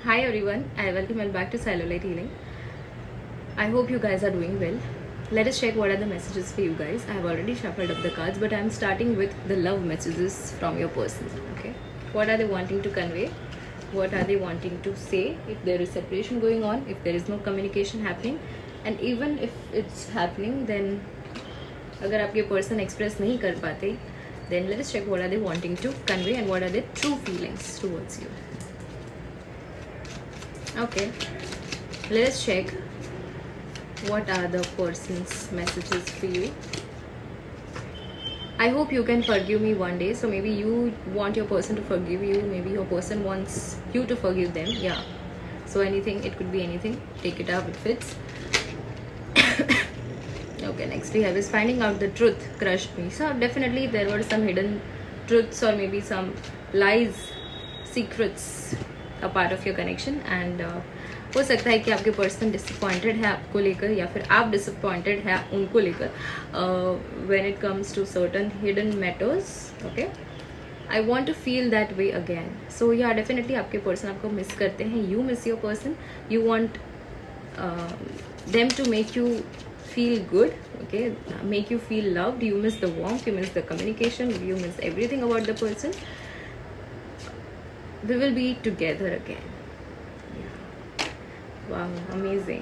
Hi everyone, I welcome you back to Cellulite Healing. I hope you guys are doing well. Let us check what are the messages for you guys. I have already shuffled up the cards, but I am starting with the love messages from your person. Okay, what are they wanting to convey? What are they wanting to say? If there is separation going on, if there is no communication happening, and even if it's happening, then अगर आपके person express नहीं कर पाते, then let us check what are they wanting to convey and what are their true feelings towards you. Okay, let us check what are the person's messages for you. I hope you can forgive me one day. So maybe you want your person to forgive you, maybe your person wants you to forgive them. Yeah, so anything, it could be anything. Take it up, it fits. Okay, next we have is finding out the truth crushed me. So definitely there were some hidden truths or maybe some lies, secrets a part of your connection, and हो सकता है कि आपके person disappointed है आपको लेकर या फिर आप डिसअपॉइंटेड है उनको लेकर when it comes to certain hidden matters. Okay, I want to feel that way again. So yeah definitely आपके पर्सन आपको मिस करते हैं. You miss your person. You want them to make you feel good, okay, make you feel loved. You miss the warmth, you miss the communication, you miss everything about the person. We will be together again. Yeah. Wow, amazing.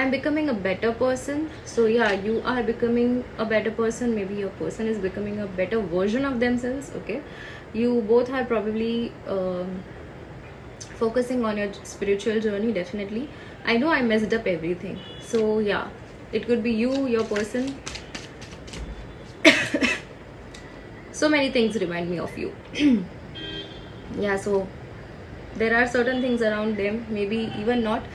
I'm becoming a better person. So yeah, you are becoming a better person. Maybe your person is becoming a better version of themselves. Okay, you both are probably focusing on your spiritual journey. Definitely, I know I messed up everything. So yeah, it could be you, your person. So many things remind me of you. Yeah, so there are certain things around them, maybe even not.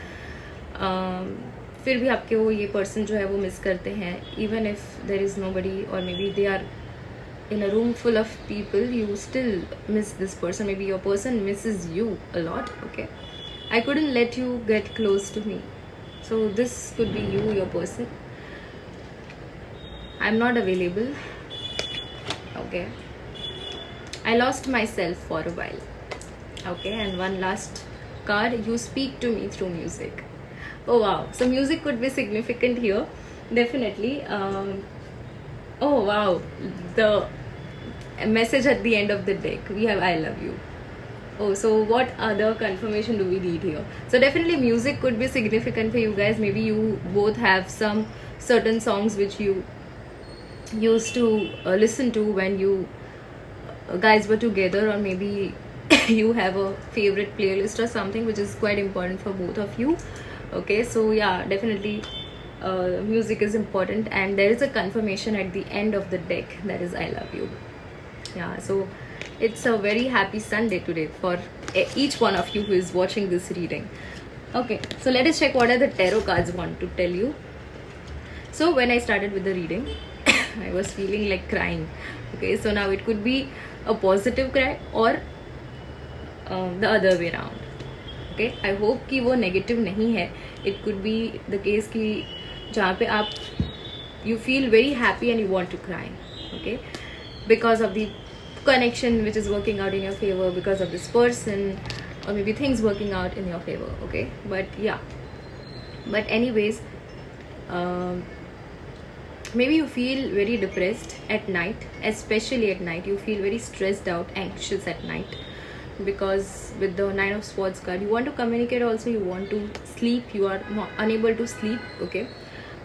फिर भी आपके वो ये person जो है वो miss करते हैं. Even if there is nobody और maybe they are in a room full of people, you still miss this person. Maybe your person misses you a lot. Okay, I couldn't let you get close to me. So this could be you, your person. I'm not available. Okay, I lost myself for a while. Okay, and one last card, you speak to me through music. Oh wow, so music could be significant here. Definitely. Oh wow, the message at the end of the deck, we have I love you. Oh, so what other confirmation do we need here? So definitely music could be significant for you guys. Maybe you both have some certain songs which you used to listen to when you guys were together, or maybe you have a favorite playlist or something which is quite important for both of you. Okay, so yeah, definitely music is important, and there is a confirmation at the end of the deck, that is I love you. Yeah, so it's a very happy Sunday today for each one of you who is watching this reading. Okay, so let us check what are the tarot cards want to tell you. So when I started with the reading, I was feeling like crying. Okay, so now it could be a positive cry or the other way around. Okay, I hope कि वो negative नहीं है. It could be the case कि जहाँ पे आप you feel very happy and you want to cry. Okay, because of the connection which is working out in your favor, because of this person, or maybe things working out in your favor. Okay, but yeah, but anyways, maybe you feel very depressed at night. Especially at night you feel very stressed out, anxious at night, because with the Nine of Swords card you want to communicate also, you want to sleep, you are not unable to sleep. Okay,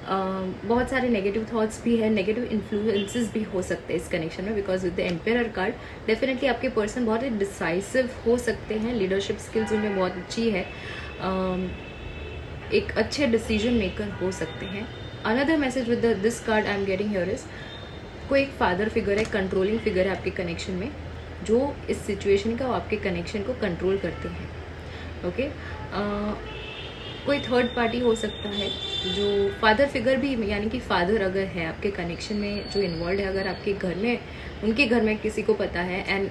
बहुत सारे negative thoughts भी है, negative influences भी हो सकते हैं इस connection में, because with the emperor card definitely आपके पर्सन बहुत ही डिसाइसिव हो सकते हैं. लीडरशिप स्किल्स उनमें बहुत अच्छी है. एक अच्छे डिसीजन मेकर हो सकते हैं. Another message with this card I am getting here is, कोई एक फादर फिगर है, कंट्रोलिंग फिगर है आपके कनेक्शन में, जो इस सिचुएशन का आपके कनेक्शन को कंट्रोल करते हैं. ओके, कोई थर्ड पार्टी हो सकता है जो फादर फिगर भी, यानी कि फादर अगर है आपके कनेक्शन में जो इन्वॉल्व है, अगर आपके घर में, उनके घर में किसी को पता है, and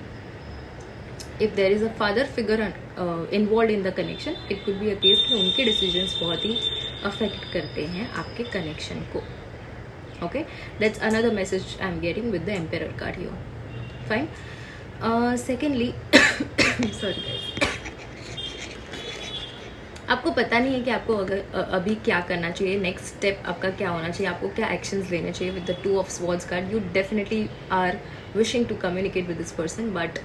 if there is a father figure involve in the connection, it could be a case कि उनके डिसीजंस बहुत ही अफेक्ट करते हैं आपके कनेक्शन को. Okay, that's another message I am getting with the emperor card here. Fine. Secondly, sorry guys. आपको पता नहीं है कि आपको अभी क्या करना चाहिए, नेक्स्ट स्टेप आपका क्या होना चाहिए, आपको क्या एक्शंस लेने चाहिए with the 2 of swords card. You definitely are wishing to communicate with this person but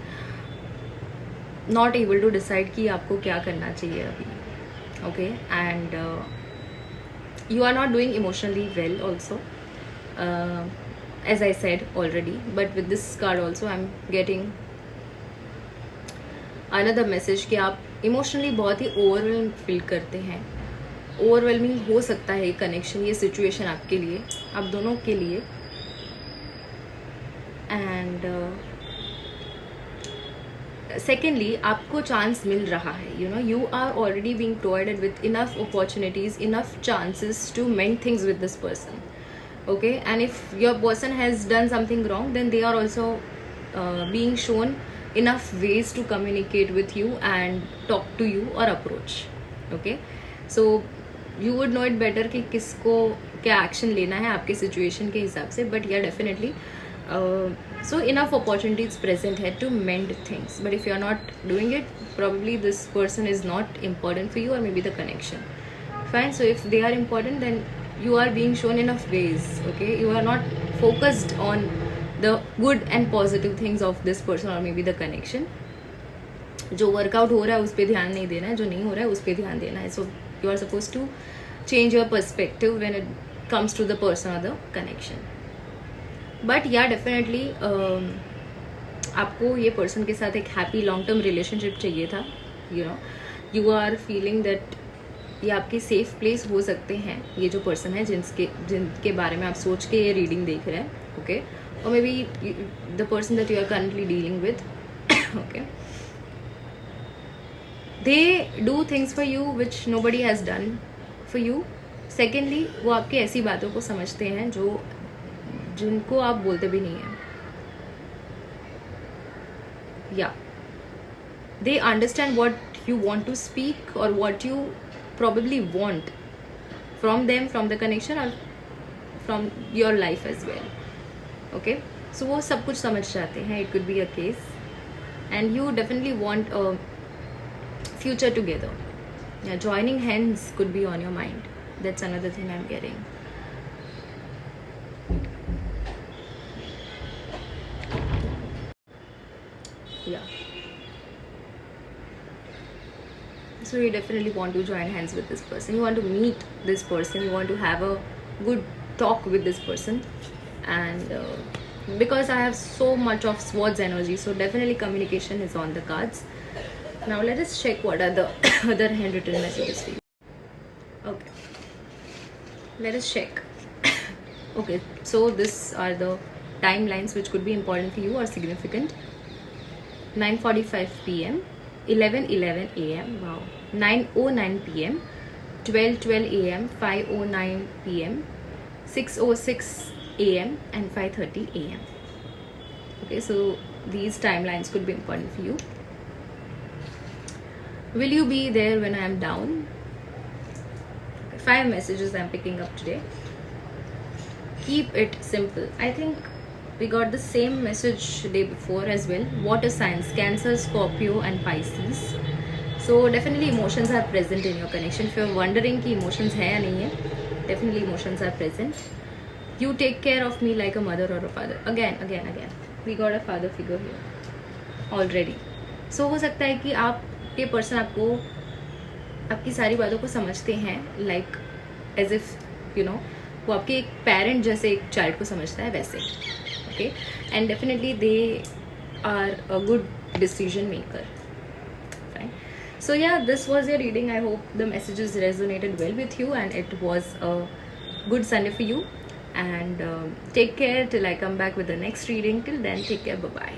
not able to decide कि आपको क्या करना चाहिए अभी. Okay, and you are not doing emotionally well also, as I said already, but with this card also I'm getting another message कि आप emotionally बहुत ही overwhelm feel करते हैं. ओवरवेलमिंग हो सकता है ये कनेक्शन, ये सिचुएशन आपके लिए, आप दोनों के लिए. एंड सेकेंडली आपको चांस मिल रहा है. You know, you are already being provided with enough opportunities, enough chances to mend things with this person. Okay, and if your person has done something wrong, then they are also being shown enough ways to communicate with you and talk to you or approach. Okay, so you would know it better कि किसको क्या action लेना है आपके situation के हिसाब से. But yeah definitely so enough opportunities present here to mend things, but if you are not doing it, probably this person is not important for you, or maybe the connection. Fine, so if they are important, then you are being shown enough ways. Okay, you are not focused on the good and positive things of this person or maybe the connection. जो workout हो रहा है उस पर ध्यान नहीं देना है, जो नहीं हो रहा है उस पर ध्यान देना है. So you are suppose to change your perspective when it comes to the person और the connection. But yeah definitely आपको ये पर्सन के साथ एक हैप्पी लॉन्ग टर्म रिलेशनशिप चाहिए था. You know, you are feeling that ये आपके सेफ प्लेस हो सकते हैं, ये जो पर्सन है जिनके बारे में आप सोच के ये रीडिंग देख रहे हैं. ओके, और maybe the person that you are currently dealing with. Okay, they do things for you which nobody has done for you. Secondly वो आपकी ऐसी बातों को समझते हैं जिनको आप बोलते भी नहीं हैं. या they understand what you want to speak और what you probably want from them, from the connection or from your life as well. Okay, so वो सब कुछ समझ जाते हैं. It could be a case and you definitely want a future together. Yeah, joining hands could be on your mind. That's another thing I'm getting. Yeah, so you definitely want to join hands with this person. You want to meet this person, you want to have a good talk with this person. And because I have so much of swords energy, so definitely communication is on the cards. Now let us check what are the other handwritten messages for you. Okay, let us check. Okay, so these are the timelines which could be important for you or significant. 9:45 p.m, 11:11 a.m, wow, 9:09 p.m, 12:12 a.m, 5:09 p.m, 6:06 a.m, and 5:30 a.m. Okay, so these timelines could be important for you. Will you be there when I am down? 5 messages I'm picking up today. Keep it simple. I think we got the same message day before as well. Water signs, Cancer, Scorpio and Pisces. So definitely emotions are present in your connection. If you're wondering कि emotions है या नहीं है, definitely emotions are present. You take care of me like a mother or a father. Again. We got a father figure here already. So हो सकता है कि आपके पर्सन आपकी सारी बातों को समझते हैं, like as if you know, वो आपके एक पेरेंट जैसे एक चाइल्ड को समझता है वैसे. Okay, and definitely they are a good decision maker. Fine. So yeah, this was your reading. I hope the messages resonated well with you and it was a good Sunday for you. And take care till I come back with the next reading. Till then, take care. Bye bye.